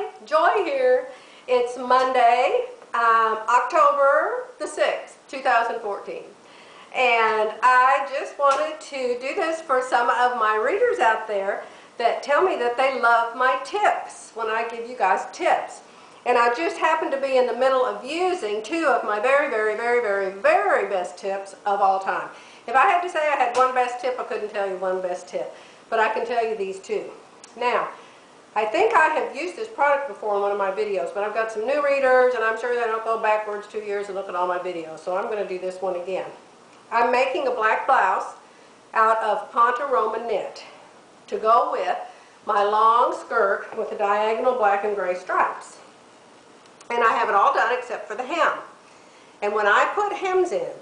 Hi, Joy here. It's Monday, October the 6th, 2014. And I just wanted to do this for some of my readers out there that tell me that they love my tips when I give you guys tips. And I just happen to be in the middle of using two of my very best tips of all time. If I had to say I had one best tip, I couldn't tell you one best tip. But I can tell you these two. Now, I think I have used this product before in one of my videos, but I've got some new readers, and I'm sure they don't go backwards 2 years and look at all my videos, so I'm going to do this one again. I'm making a black blouse out of Ponte Roma knit to go with my long skirt with the diagonal black and gray stripes. And I have it all done except for the hem. And when I put hems in,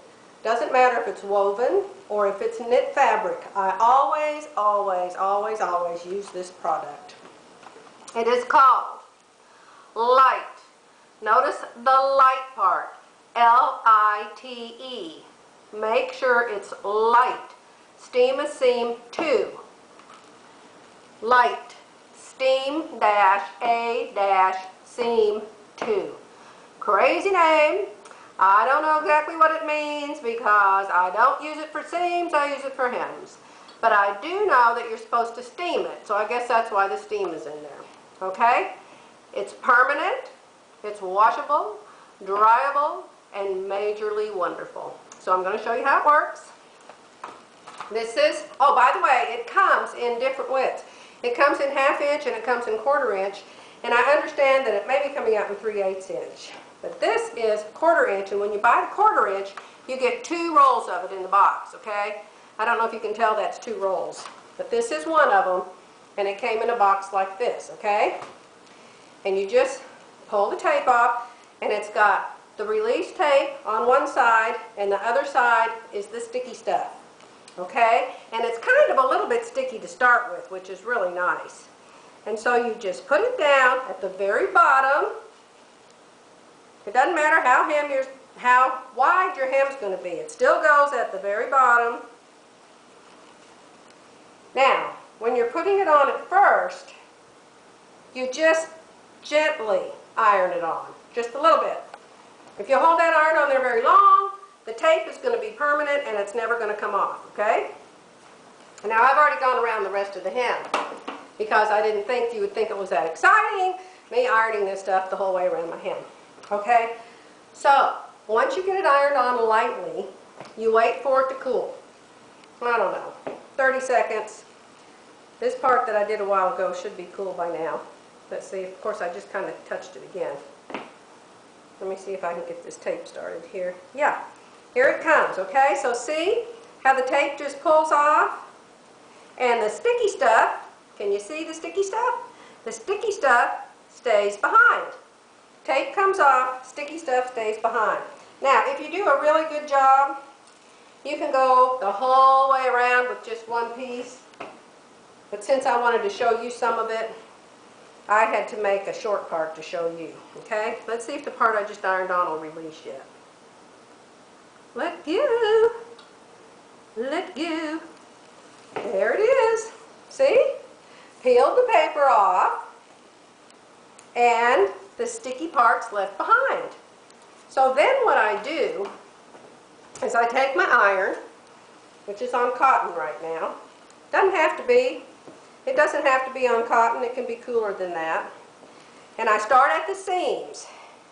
doesn't matter if it's woven or if it's knit fabric, I always use this product. It is called Lite. Notice the light part, L-I-T-E. Make sure it's Lite Steam-A-Seam2. Lite Steam-A-Seam2. Crazy name. I don't know exactly what it means because I don't use it for seams, I use it for hems. But I do know that you're supposed to steam it, so I guess that's why the steam is in there. Okay? It's permanent, it's washable, dryable, and majorly wonderful. So I'm going to show you how it works. This is, oh, by the way, it comes in different widths. It comes in 1/2 inch and it comes in 1/4 inch, and I understand that it may be coming out in 3/8 inch. But this is 1/4 inch, and when you buy the 1/4 inch, you get 2 rolls of it in the box, okay? I don't know if you can tell that's 2 rolls, but this is one of them, and it came in a box like this, okay? And you just pull the tape off, and it's got the release tape on one side, and the other side is the sticky stuff, okay? And it's kind of a little bit sticky to start with, which is really nice. And so you just put it down at the very bottom. It doesn't matter how wide your hem's going to be. It still goes at the very bottom. Now, when you're putting it on at first, you just gently iron it on, just a little bit. If you hold that iron on there very long, the tape is going to be permanent and it's never going to come off, okay? And now I've already gone around the rest of the hem because I didn't think you would think it was that exciting, me ironing this stuff the whole way around my hem. Okay, so once you get it ironed on lightly, you wait for it to cool. I don't know, 30 seconds. This part that I did a while ago should be cool by now. Let's see, of course I just kind of touched it again. Let me see if I can get this tape started here. Yeah, here it comes, okay? So see how the tape just pulls off? And the sticky stuff, can you see the sticky stuff? The sticky stuff stays behind. Tape comes off, sticky stuff stays behind. Now, if you do a really good job, you can go the whole way around with just one piece. But since I wanted to show you some of it, I had to make a short part to show you. Okay? Let's see if the part I just ironed on will release yet. Let go. Let go. There it is. See? Peeled the paper off. And the sticky part's left behind. So then what I do is I take my iron, which is on cotton right now. Doesn't have to be. It doesn't have to be on cotton. It can be cooler than that. And I start at the seams.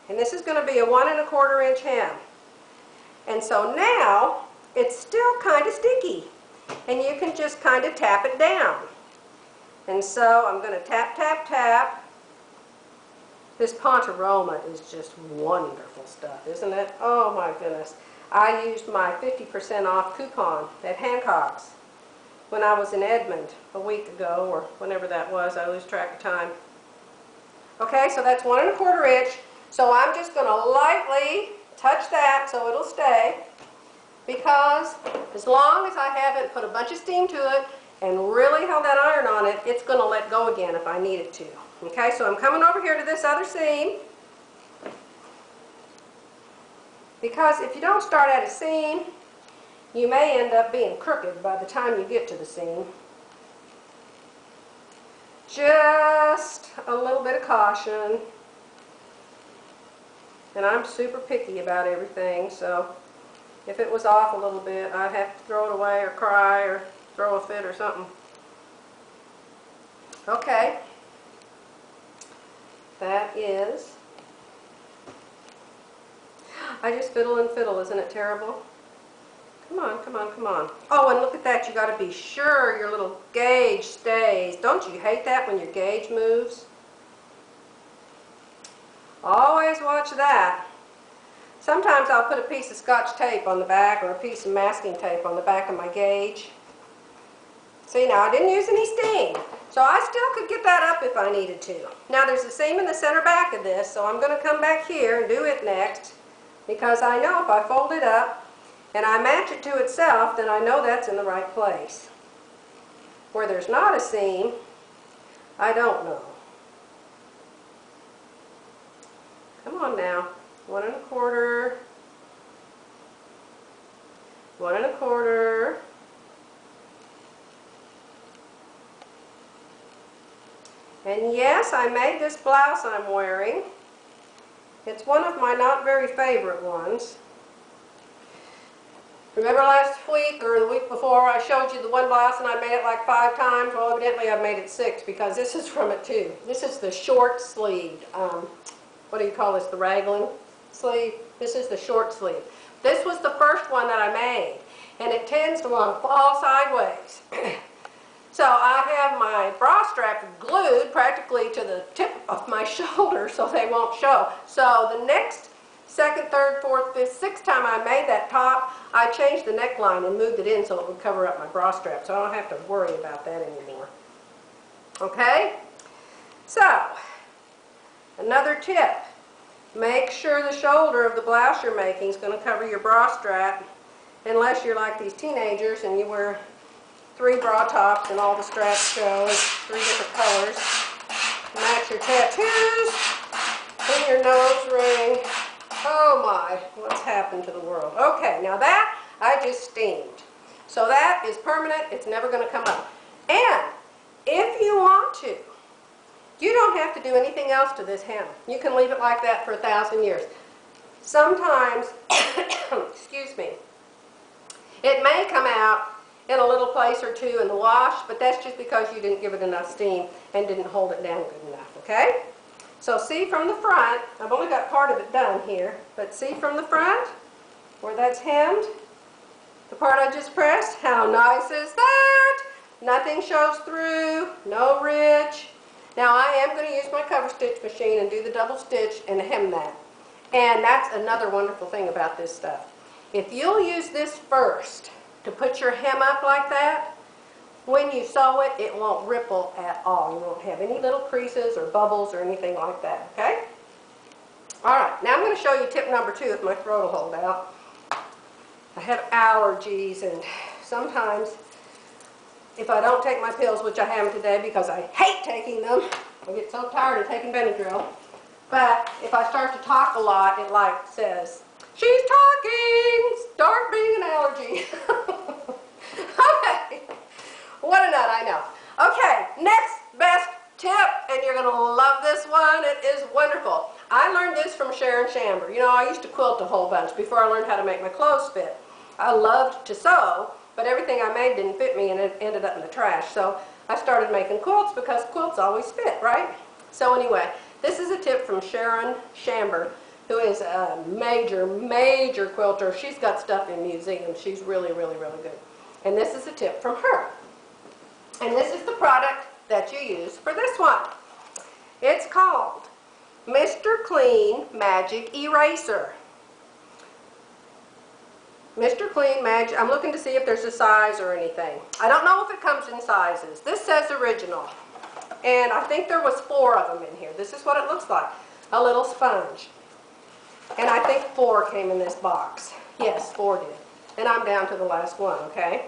And this is going to be a 1 1/4 inch hem. And so now it's still kind of sticky. And you can just kind of tap it down. And so I'm going to tap, tap, tap. This Ponte Roma is just wonderful stuff, isn't it? Oh my goodness. I used my 50% off coupon at Hancock's when I was in Edmond a week ago, or whenever that was. I lose track of time. Okay, so that's 1 1/4 inch. So I'm just going to lightly touch that so it'll stay, because as long as I haven't put a bunch of steam to it and really held that iron on it, it's going to let go again if I need it to. Okay, so I'm coming over here to this other seam, because if you don't start at a seam, you may end up being crooked by the time you get to the seam. just a little bit of caution. And I'm super picky about everything, so if it was off a little bit, I'd have to throw it away or cry or throw a fit or something. Okay. That is, I just fiddle and fiddle, isn't it terrible? Come on, come on, come on. Oh, and look at that, you got to be sure your little gauge stays. Don't you hate that when your gauge moves? Always watch that. Sometimes I'll put a piece of Scotch tape on the back or a piece of masking tape on the back of my gauge. See, now I didn't use any steam, so I still could get that up if I needed to. Now there's a seam in the center back of this, so I'm going to come back here and do it next, because I know if I fold it up and I match it to itself, then I know that's in the right place. Where there's not a seam, I don't know. Come on now. 1 1/4. 1 1/4. And yes, I made this blouse I'm wearing. It's one of my not very favorite ones. Remember last week or the week before I showed you the one blouse and I made it like 5 times? Well, evidently I've made it 6 because this is from it too. This is the short sleeved, what do you call this, the raglan sleeve? This is the short sleeve. This was the first one that I made, and it tends to want to fall sideways. So I have my bra strap glued practically to the tip of my shoulder so they won't show. So the next 2nd, 3rd, 4th, 5th, 6th time I made that top, I changed the neckline and moved it in so it would cover up my bra strap, so I don't have to worry about that anymore. Okay? So, another tip. Make sure the shoulder of the blouse you're making is going to cover your bra strap, unless you're like these teenagers and you wear 3 bra tops and all the straps show, 3 different colors. Match your tattoos and your nose ring. Oh my, what's happened to the world? Okay, now that I just steamed. So that is permanent, it's never going to come up. And if you want to, you don't have to do anything else to this hem. You can leave it like that for 1,000 years. Sometimes, excuse me, it may come out in a little place or 2 in the wash, but that's just because you didn't give it enough steam and didn't hold it down good enough, okay? So see from the front, I've only got part of it done here, but see from the front where that's hemmed, the part I just pressed, how nice is that? Nothing shows through, no ridge. Now I am going to use my cover stitch machine and do the double stitch and hem that. And that's another wonderful thing about this stuff. If you'll use this first to put your hem up like that, when you sew it, it won't ripple at all. You won't have any little creases or bubbles or anything like that, okay? Alright, now I'm going to show you tip number 2 if my throat will hold out. I have allergies, and sometimes if I don't take my pills, which I haven't today because I hate taking them, I get so tired of taking Benadryl, but if I start to talk a lot, it like says, "She's talking! Start being an allergy." Okay. What a nut, I know. Okay, next best tip, and you're going to love this one. It is wonderful. I learned this from Sharon Chamber. You know, I used to quilt a whole bunch before I learned how to make my clothes fit. I loved to sew, but everything I made didn't fit me and it ended up in the trash. So I started making quilts because quilts always fit, right? So anyway, this is a tip from Sharon Chamber, who is a major, major quilter. She's got stuff in museums. She's really, really, really good. And this is a tip from her. And this is the product that you use for this one. It's called Mr. Clean Magic Eraser. Mr. Clean Magic, I'm looking to see if there's a size or anything. I don't know if it comes in sizes. This says original. And I think there was 4 of them in here. This is what it looks like. A little sponge. And I think 4 came in this box. Yes, 4 did. And I'm down to the last one, okay?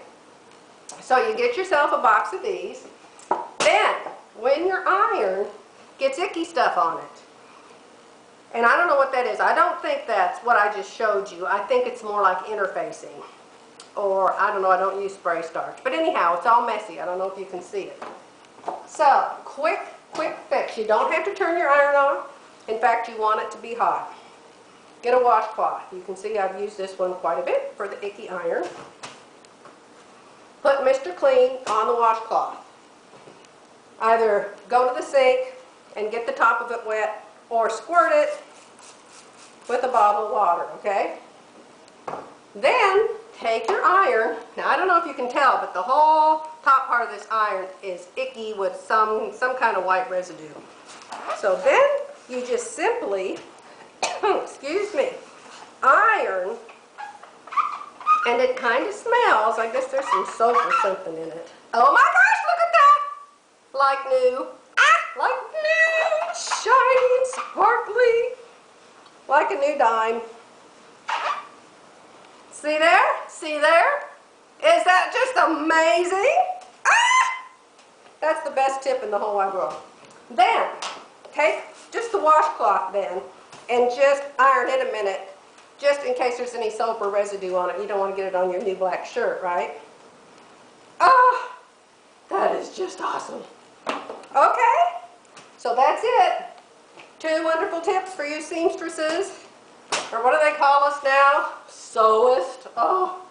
So you get yourself a box of these. Then, when your iron gets icky stuff on it, and I don't know what that is. I don't think that's what I just showed you. I think it's more like interfacing. Or, I don't know, I don't use spray starch. But anyhow, it's all messy. I don't know if you can see it. So, quick fix. You don't have to turn your iron on. In fact, you want it to be hot. Get a washcloth. You can see I've used this one quite a bit for the icky iron. Put Mr. Clean on the washcloth. Either go to the sink and get the top of it wet, or squirt it with a bottle of water, okay? Then, take your iron. Now, I don't know if you can tell, but the whole top part of this iron is icky with some kind of white residue. So then, you just simply, excuse me, iron, and it kind of smells. I guess there's some soap or something in it. Oh my gosh, look at that! Like new. Like new, shiny and sparkly. Like a new dime. See there? See there? Is that just amazing? Ah! That's the best tip in the whole wide world. Then, take just the washcloth then, and just iron it a minute, just in case there's any soap or residue on it. You don't want to get it on your new black shirt, right? Ah, that is just awesome. Okay, so that's it. 2 wonderful tips for you seamstresses, or what do they call us now? Sewist. Oh,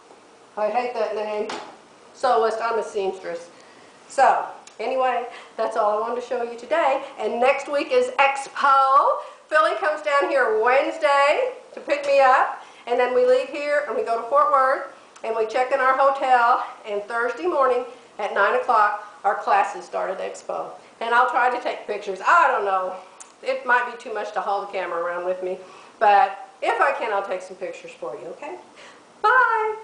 I hate that name. Sewist, I'm a seamstress. So, anyway, that's all I wanted to show you today. And next week is Expo. Philly comes down here Wednesday to pick me up, and then we leave here and we go to Fort Worth, and we check in our hotel, and Thursday morning at 9 o'clock, our classes start at Expo. And I'll try to take pictures. I don't know. It might be too much to haul the camera around with me, but if I can, I'll take some pictures for you, okay? Bye!